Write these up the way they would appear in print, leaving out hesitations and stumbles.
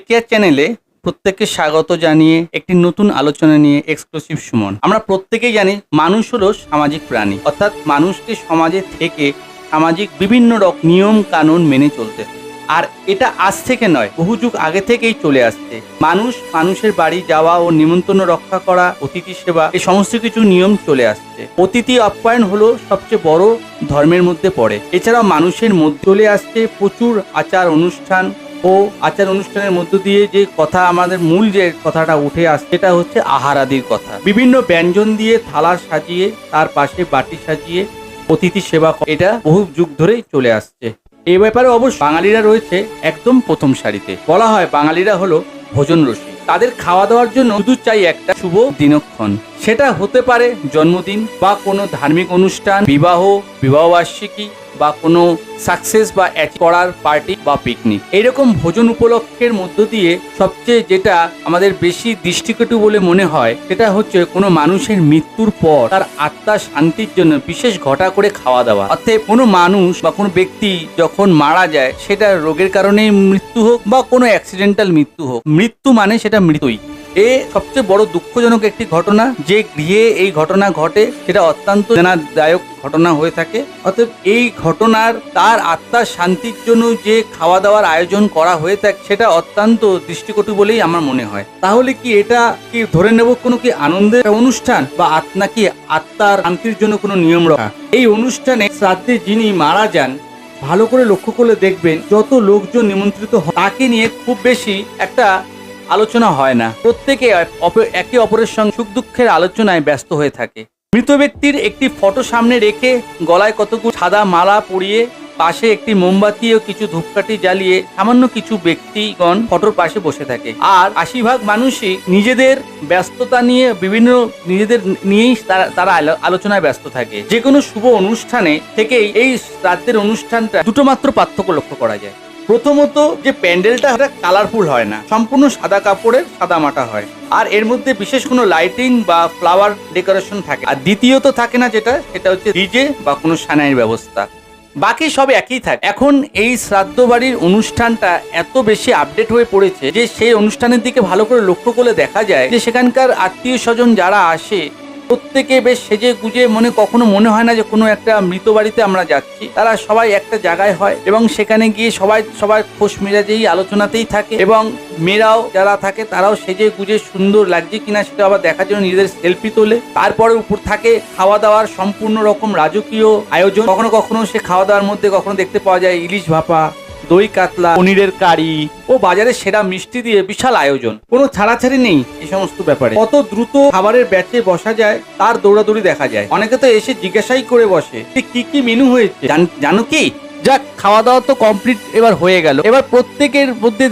Care চ্যানেলে প্রত্যেককে স্বাগত জানিয়ে একটি নতুন আলোচনা নিয়ে এক্সক্লুসিভ সুমন। আমরা প্রত্যেকেই জানি মানুষ হলো সামাজিক প্রাণী, অর্থাৎ মানুষকে সমাজে থেকে সামাজিক বিভিন্ন রকম নিয়ম কানুন মেনে চলতে হয়। আর এটা আজ থেকে নয়, বহু যুগ আগে থেকেই চলে আসছে। মানুষের বাড়ি যাওয়া ও নিমন্ত্রণ রক্ষা করা, অতিথি সেবা, এই সমস্ত কিছু নিয়ম চলে আসছে। অতিথি আপ্যায়ন হলো সবচেয়ে বড় ধর্মের মধ্যে পড়ে। এছাড়াও মানুষের মধ্যে চলে আসছে প্রচুর আচার অনুষ্ঠান ও আচার অনুষ্ঠানের মধ্য দিয়ে যে কথা, আমাদের মূল যে কথাটা উঠে আসছে সেটা হচ্ছে আহার আদির কথা। বিভিন্ন ব্যঞ্জন দিয়ে থালা সাজিয়ে তার পাশে বাটি সাজিয়ে অতিথি সেবা, এটা বহু যুগ ধরেই চলে আসছে। এই ব্যাপারে অবশ্য বাঙালিরা রয়েছে একদম প্রথম সারিতে। বলা হয় বাঙালিরা হলো ভোজন রসিক। তাদের খাওয়া দাওয়ার জন্য শুধু চাই একটা শুভ দিনক্ষণ। সেটা হতে পারে জন্মদিন বা কোনো ধার্মিক অনুষ্ঠান, বিবাহবার্ষিকী বা কোনো সাকসেস বা করার পার্টি বা পিকনিক। এইরকম ভোজন উপলক্ষের মধ্য দিয়ে সবচেয়ে যেটা আমাদের বেশি দৃষ্টিকটু বলে মনে হয় সেটা হচ্ছে কোনো মানুষের মৃত্যুর পর তার আত্মার শান্তির জন্য বিশেষ ঘটা করে খাওয়া দাওয়া। অর্থাৎ কোনো মানুষ বা কোনো ব্যক্তি যখন মারা যায়, সেটা রোগের কারণে মৃত্যু হোক বা কোনো অ্যাক্সিডেন্টাল মৃত্যু হোক, মৃত্যু মানে সেটা মৃত্যুই। সবচেয়ে বড় দুঃখজনক একটি ঘটনা। যে গৃহে এই ঘটনা ঘটে সেটা অত্যন্ত বেদনাদায়ক ঘটনা হয়ে থাকে। অতএব এই ঘটনার তার আত্মার শান্তির জন্য যে খাওয়া দাওয়ার আয়োজন করা হয়ে থাকে সেটা অত্যন্ত দৃষ্টিকটু বলেই আমার মনে হয়। তাহলে কি এটা কি ধরে নেব কোনো কি আনন্দের অনুষ্ঠান বা নাকি আত্মার শান্তির জন্য কোনো নিয়ম রাখা? এই অনুষ্ঠানে শ্রাদ্ধে যিনি মারা যান, ভালো করে লক্ষ্য করলে দেখবেন যত লোকজন নিমন্ত্রিত হয় তাকে নিয়ে খুব বেশি একটা আলোচনা হয় না। প্রত্যেকে একে অপরের সঙ্গে সুখ দুঃখের আলোচনায় ব্যস্ত হয়ে থাকে। মৃত ব্যক্তির একটি ফটো সামনে রেখে গলায় কতগুলো সাদা মালা পরিয়ে পাশে একটি মোমবাতি ও কিছু ধূপকাঠি জ্বালিয়ে সামান্য কিছু ব্যক্তিগণ ফটোর পাশে বসে থাকে। আর ৮০% মানুষই নিজেদের ব্যস্ততা নিয়ে নিজেদের নিয়েই তারা আলোচনায় ব্যস্ত থাকে। যে কোনো শুভ অনুষ্ঠানে থেকেই এই শ্রাদ্ধের অনুষ্ঠানটা দুটো মাত্র পার্থক্য লক্ষ্য করা যায়। প্রথমত, যে প্যান্ডেলটা কালারফুল হয় না, সম্পূর্ণ সাদা কাপড়ের সাদা মাটা হয়, আর এর মধ্যে বিশেষ কোনো লাইটিং বা ফ্লাওয়ার ডেকোরেশন থাকে। আর দ্বিতীয়ত থাকে না সেটা হচ্ছে ডিজে বা কোনো সানাইয়ের ব্যবস্থা। বাকি সব একই থাকে। এখন এই শ্রাদ্ধ বাড়ির অনুষ্ঠানটা এত বেশি আপডেট হয়ে পড়েছে যে সেই অনুষ্ঠানের দিকে ভালো করে লক্ষ্য করলে দেখা যায় যে সেখানকার আত্মীয় স্বজন যারা আসে প্রত্যেকে বেশ সেজে গুজে, কখনো মনে হয় না যে কোনো একটা মৃত বাড়িতে আমরা যাচ্ছি। তারা সবাই একটা জায়গায় হয় এবং সেখানে গিয়ে সবাই খোশ মেজাজেই আলোচনাতেই থাকে, এবং মেয়েরাও যারা থাকে তারাও সেজে গুজে সুন্দর লাগছে কিনা সেটা আবার দেখার জন্য নিজেদের সেলফি তোলে। তারপরে উপর থাকে খাওয়া দাওয়ার সম্পূর্ণ রকম রাজকীয় আয়োজন। কখনো কখনো সে খাওয়া দাওয়ার মধ্যে কখনো দেখতে পাওয়া যায় ইলিশ ভাপা, দই কাতলা, পনিরের কারি ও বাজারে সেরা মিষ্টি দিয়ে বিশাল আয়োজন। কোনো ছাড়াছাড়ি নেই এই সমস্ত ব্যাপারে। কত দ্রুত খাবারের ব্যাচে বসা যায় তার দৌড়াদৌড়ি দেখা যায়। অনেকে তো এসে জিজ্ঞাসাই করে বসে কি কি মেনু হয়েছে জানো কি। যাক, খাওয়া দাওয়া তো কমপ্লিট এবার হয়ে গেল। এবার প্রত্যেকের মধ্যে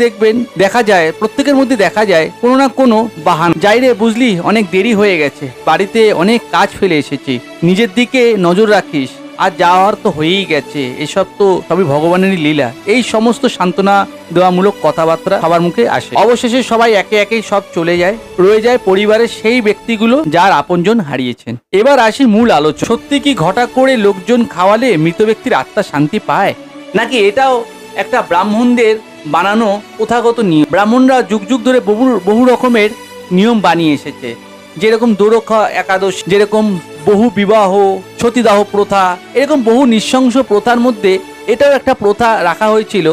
দেখা যায় কোনো না কোনো বাহানা। যাই রে বুঝলি, অনেক দেরি হয়ে গেছে, বাড়িতে অনেক কাজ ফেলে এসেছি, নিজের দিকে নজর রাখিস, আর যাওয়ার তো হয়েই গেছে, এসব তো সবই ভগবানেরই লীলা। এই সমস্ত সান্ত্বনা দেওয়ামূলক কথাবার্তা সবার মুখে আসে। অবশেষে সবাই একে একে সব চলে যায়, রয়ে যায় পরিবারের সেই ব্যক্তিগুলো যার আপনজন হারিয়েছেন। এবার আসি মূল আলোচনা। সত্যি কি ঘটা করে লোকজন খাওয়ালে মৃত ব্যক্তির আত্মা শান্তি পায়, নাকি এটাও একটা ব্রাহ্মণদের বানানো প্রথাগত নিয়ম? ব্রাহ্মণরা যুগ যুগ ধরে বহু রকমের নিয়ম বানিয়ে এসেছে, যেরকম দোরখা একাদশ, যেরকম বহু বিবাহ, সতীদাহ প্রথা, এরকম বহু নৃশংস প্রথার মধ্যে এটাও একটা প্রথা রাখা হয়েছিল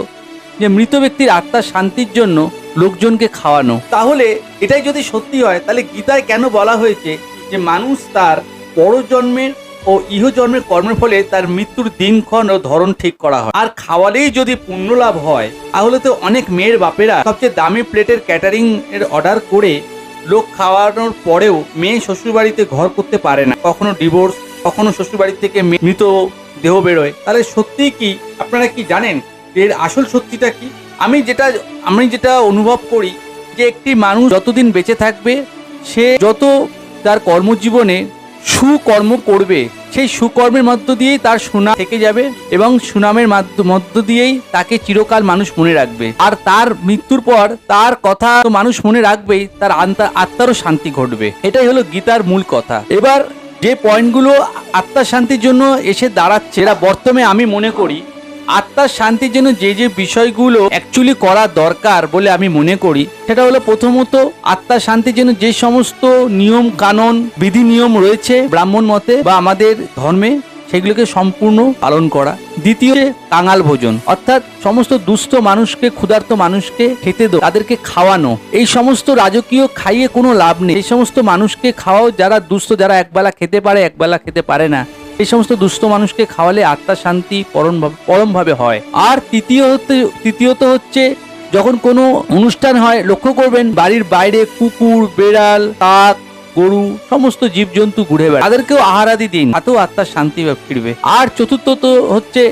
যে মৃত ব্যক্তির আত্মার শান্তির জন্য লোকজনকে খাওয়ানো। তাহলে এটাই যদি সত্যি হয়, তাহলে গীতায় কেন বলা হয়েছে যে মানুষ তার পরজন্মের ও ইহজন্মের কর্মের ফলে তার মৃত্যুর দিনক্ষণ ও ধরন ঠিক করা হয়? আর খাওয়ালেই যদি পুণ্য লাভ হয়, তাহলে তো অনেক মেয়ের বাপেরা সবচেয়ে দামি প্লেটের ক্যাটারিং এর অর্ডার করে লোক খাওয়ানোর পরেও মেয়ে শ্বশুরবাড়িতে ঘর করতে পারে না, কখনো ডিভোর্স, কখনো শ্বশুরবাড়ি থেকে মৃত দেহ বেরোয়। তাহলে সত্যি কি আপনারা কি জানেন এর আসল সত্যিটা কি? আমি যেটা অনুভব করি যে একটি মানুষ যতদিন বেঁচে থাকবে, সে যত তার কর্মজীবনে সুকর্ম করবে, সেই সুকর্মের মধ্য দিয়েই তার সুনাম থেকে যাবে এবং সুনামের মধ্য দিয়েই তাকে চিরকাল মানুষ মনে রাখবে। আর তার মৃত্যুর পর তার কথা মানুষ মনে রাখবেই, তার আত্মারও শান্তি ঘটবে। এটাই হলো গীতার মূল কথা। এবার যে পয়েন্টগুলো আত্মার শান্তির জন্য এসে দাঁড়াচ্ছে, এরা বর্তমানে আমি মনে করি আত্মার শান্তির জন্য যে যে বিষয়গুলো অ্যাকচুয়ালি করা দরকার বলে আমি মনে করি, সেটা হলো প্রথমত আত্মার শান্তির জন্য যে সমস্ত নিয়ম কানুন বিধি নিয়ম রয়েছে ব্রাহ্মণ মতে বা আমাদের ধর্মে, সেগুলোকে সম্পূর্ণ পালন করা। দ্বিতীয়, কাঙাল ভোজন, অর্থাৎ সমস্ত দুস্থ মানুষকে, ক্ষুধার্ত মানুষকে খেতে দাও, তাদেরকে খাওয়ানো। এই সমস্ত রাজকীয় খাইয়ে কোনো লাভ নেই। এই সমস্ত মানুষকে খাওয়াও যারা দুস্থ, যারা একবেলা খেতে পারে একবেলা খেতে পারে না, এই সমস্ত দুস্থ মানুষকে খাওয়ালে আত্মার শান্তি পরমভাবে হয়। আর তৃতীয়ত হচ্ছে যখন কোনো অনুষ্ঠান হয়, লক্ষ্য করবেন বাড়ির বাইরে কুকুর, বেড়াল, কাক, গরু, সমস্ত জীবজন্তু ঘুরে বেড়ায়, তাদেরকেও আহারাদি দিন, তাতেও আত্মার শান্তি ফিরবে। আর চতুর্থত হচ্ছে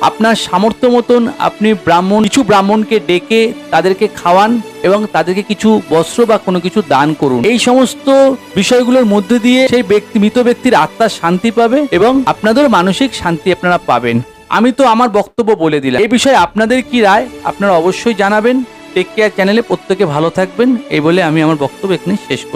আপনার সামর্থ্য মতন আপনি কিছু ব্রাহ্মণকে ডেকে তাদেরকে খাওয়ান এবং তাদেরকে কিছু বস্ত্র বা কোনো কিছু দান করুন। এই সমস্ত বিষয়গুলোর মধ্যে দিয়ে সেই মৃত ব্যক্তির আত্মার শান্তি পাবে এবং আপনাদের মানসিক শান্তি আপনারা পাবেন। আমি তো আমার বক্তব্য বলে দিলাম। এই বিষয়ে আপনাদের কি রায় আপনারা অবশ্যই জানাবেন। টেক কেয়ার চ্যানেলে প্রত্যেকে ভালো থাকবেন, এই বলে আমি আমার বক্তব্য এখানে শেষ করছি।